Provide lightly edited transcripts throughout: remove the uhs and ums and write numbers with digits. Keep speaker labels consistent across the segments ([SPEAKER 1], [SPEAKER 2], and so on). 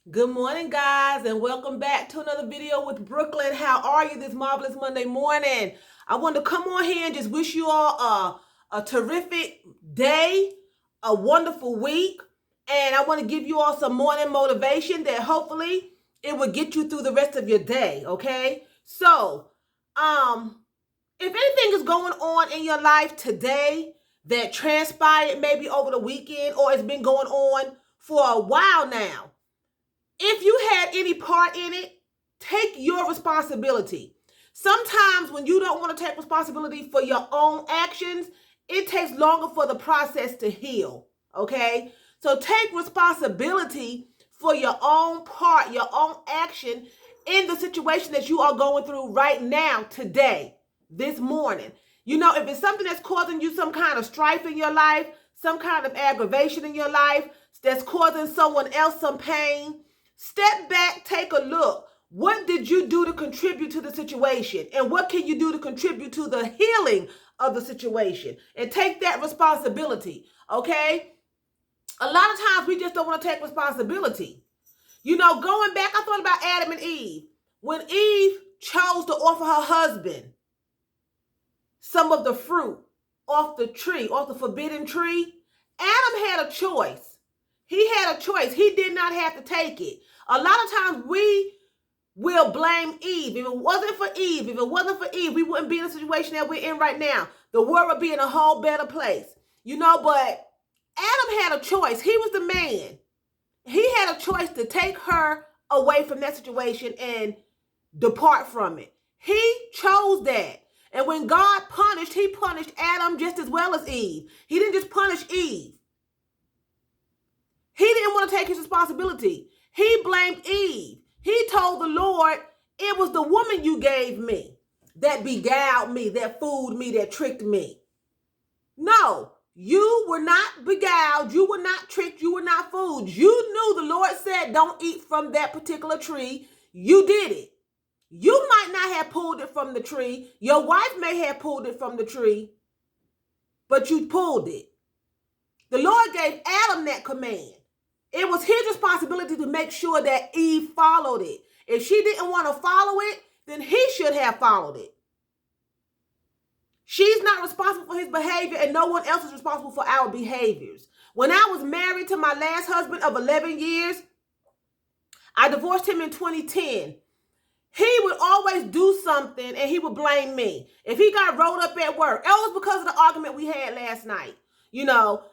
[SPEAKER 1] Good morning, guys, and welcome back to another video with Brooklyn. How are you this marvelous Monday morning? I want to come on here and just wish you all a terrific day, a wonderful week, and I want to give you all some morning motivation that hopefully it will get you through the rest of your day, okay? So, if anything is going on in your life today that transpired maybe over the weekend or it's been going on for a while now, if you had any part in it, take your responsibility. Sometimes when you don't want to take responsibility for your own actions, it takes longer for the process to heal. Okay? So take responsibility for your own part, your own action in the situation that you are going through right now, today, this morning. You know, if it's something that's causing you some kind of strife in your life, some kind of aggravation in your life, that's causing someone else some pain, step back, take a look. What did you do to contribute to the situation? And what can you do to contribute to the healing of the situation? And take that responsibility, okay? A lot of times we just don't want to take responsibility. You know, going back, I thought about Adam and Eve. When Eve chose to offer her husband some of the fruit off the tree, off the forbidden tree, Adam had a choice. He had a choice. He did not have to take it. A lot of times we will blame Eve. If it wasn't for Eve, we wouldn't be in the situation that we're in right now. The world would be in a whole better place. You know, but Adam had a choice. He was the man. He had a choice to take her away from that situation and depart from it. He chose that. And when God punished, he punished Adam just as well as Eve. He didn't just punish Eve. He didn't want to take his responsibility. He blamed Eve. He told the Lord, it was the woman you gave me that beguiled me, that fooled me, that tricked me. No, you were not beguiled. You were not tricked. You were not fooled. You knew the Lord said, don't eat from that particular tree. You did it. You might not have pulled it from the tree. Your wife may have pulled it from the tree, but you pulled it. The Lord gave Adam that command. It was his responsibility to make sure that Eve followed it. If she didn't want to follow it, then he should have followed it. She's not responsible for his behavior, and no one else is responsible for our behaviors. When I was married to my last husband of 11 years, I divorced him in 2010. He would always do something and he would blame me. If he got rolled up at work, it was because of the argument we had last night. You know,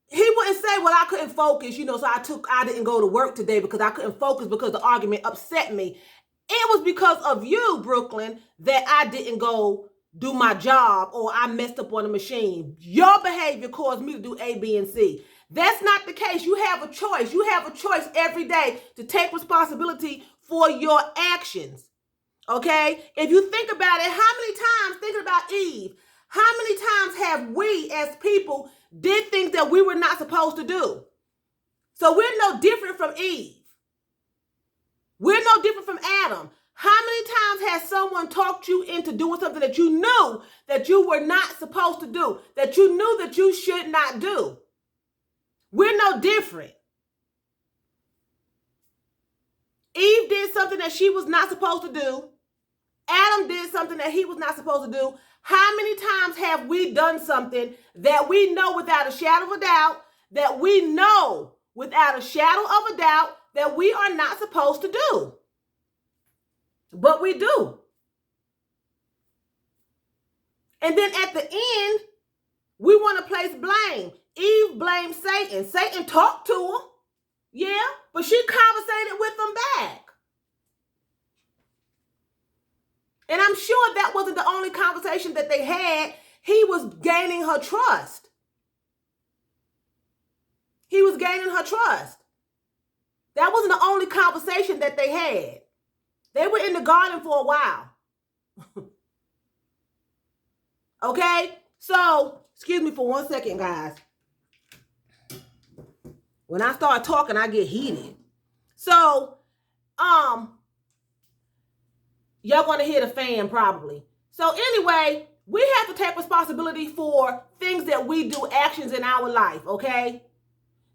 [SPEAKER 1] he wouldn't say, well, I couldn't focus, so I didn't go to work today because I couldn't focus because the argument upset me. It was because of you, Brooklyn, that I didn't go do my job or I messed up on the machine. Your behavior caused me to do A, B, and C. That's not the case. You have a choice. You have a choice every day to take responsibility for your actions. Okay? If you think about it, how many times, thinking about Eve, how many times have we as people did things that we were not supposed to do? So we're no different from Eve. We're no different from Adam. How many times has someone talked you into doing something that you knew that you were not supposed to do, that you knew that you should not do? We're no different. Eve did something that she was not supposed to do. Adam did something that he was not supposed to do. How many times have we done something that we know without a shadow of a doubt, that we know without a shadow of a doubt that we are not supposed to do? But we do. And then at the end, we want to place blame. Eve blamed Satan. Satan talked to him. Yeah, but she conversated with him back. And I'm sure that wasn't the only conversation that they had. He was gaining her trust. He was gaining her trust. That wasn't the only conversation that they had. They were in the garden for a while. Okay? So, excuse me for 1 second, guys. When I start talking, I get heated. So, y'all gonna hear the fan probably. So anyway, we have to take responsibility for things that we do, actions in our life, okay?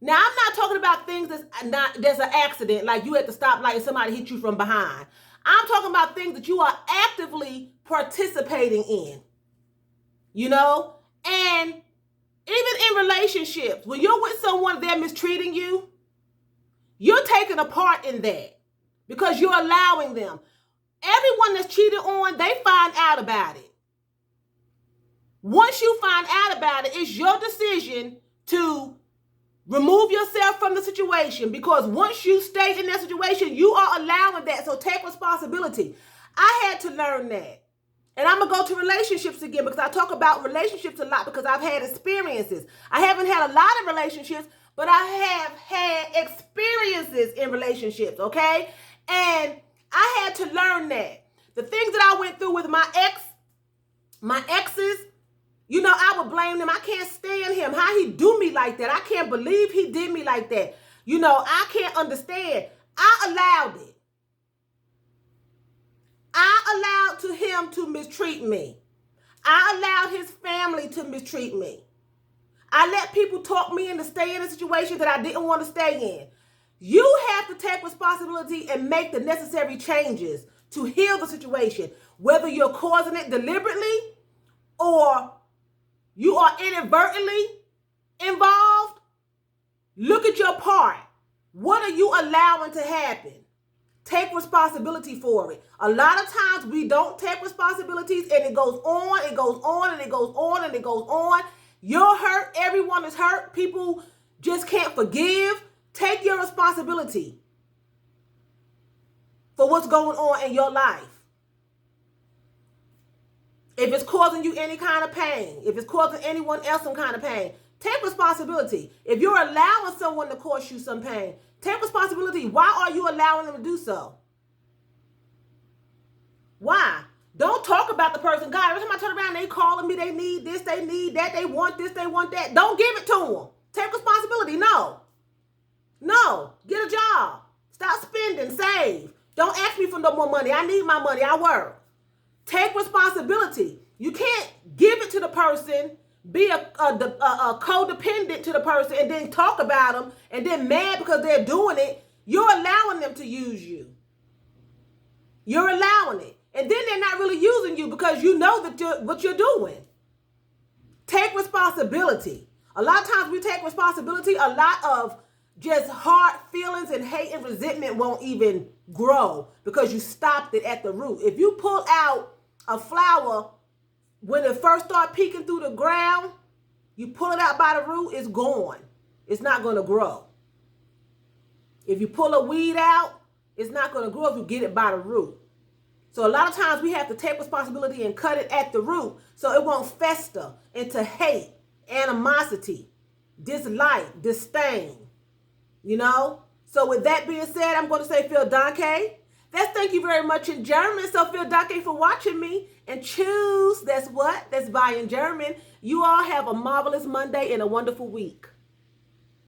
[SPEAKER 1] Now, I'm not talking about things that's an accident, like you at the stoplight and somebody hit you from behind. I'm talking about things that you are actively participating in, and even in relationships, when you're with someone, they're mistreating you, you're taking a part in that because you're allowing them. Everyone that's cheated on, they find out about it. Once you find out about it, it's your decision to remove yourself from the situation, because once you stay in that situation, you are allowing that. So take responsibility. I had to learn that. And I'm going to go to relationships again, because I talk about relationships a lot because I've had experiences. I haven't had a lot of relationships, but I have had experiences in relationships, okay? And I had to learn that. The things that I went through with my exes, I would blame them. I can't stand him. How he do me like that? I can't believe he did me like that. I can't understand. I allowed it. I allowed him to mistreat me. I allowed his family to mistreat me. I let people talk me into staying in a situation that I didn't want to stay in. You have to take responsibility and make the necessary changes to heal the situation, whether you're causing it deliberately or you are inadvertently involved. Look at your part. What are you allowing to happen? Take responsibility for it. A lot of times we don't take responsibilities, and it goes on, it goes on, and it goes on, and it goes on. You're hurt. Everyone is hurt. People just can't forgive. Take your responsibility for what's going on in your life. If it's causing you any kind of pain, if it's causing anyone else some kind of pain, take responsibility. If you're allowing someone to cause you some pain, take responsibility. Why are you allowing them to do so? Why? Don't talk about the person. God, every time I turn around, they calling me, they need this, they need that, they want this, they want that. Don't give it to them. Take responsibility. No. Get a job. Stop spending. Save. Don't ask me for no more money. I need my money. I work. Take responsibility. You can't give it to the person, be a codependent to the person, and then talk about them, and then mad because they're doing it. You're allowing them to use you. You're allowing it. And then they're not really using you because you know that what you're doing. Take responsibility. A lot of times we take responsibility, a lot of just hard feelings and hate and resentment won't even grow because you stopped it at the root. If you pull out a flower when it first starts peeking through the ground, you pull it out by the root, it's gone. It's not going to grow. If you pull a weed out, it's not going to grow if you get it by the root. So a lot of times we have to take responsibility and cut it at the root so it won't fester into hate, animosity, dislike, disdain. So with that being said, I'm going to say Phil Danke. That's thank you very much in German. So Phil Danke for watching me. And choose, that's what? That's bye in German. You all have a marvelous Monday and a wonderful week.